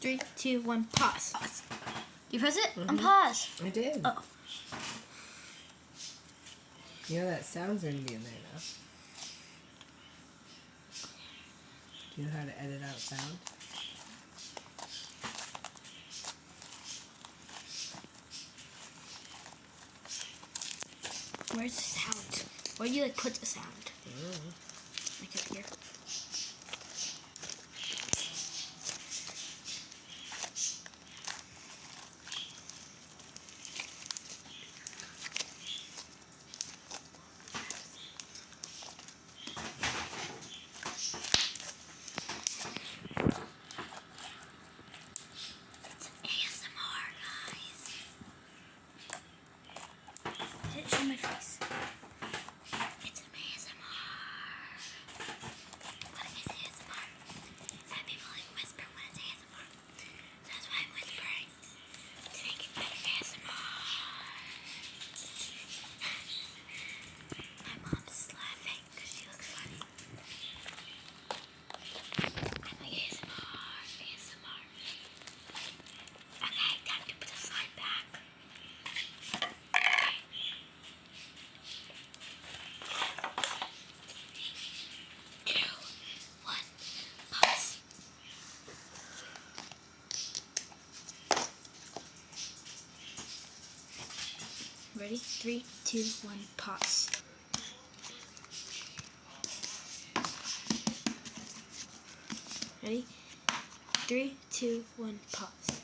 Three, two, one, pause. You press it? Mm-hmm. And pause. I did. Oh. You know that sound's gonna be in there now. Do you know how to edit out sound? Where's the sound? Where do you put the sound? Like up here. It's ASMR, guys. Show my face. It's ASMR. What is ASMR? And people whisper when it's ASMR. That's why I'm whispering. To make it better ASMR. My mom's laughing because she looks funny. I'm like ASMR. Okay, time to put the slide back. Two, one, pause. Ready? 3, 2, 1, pause. Ready? 3, 2, 1, pause.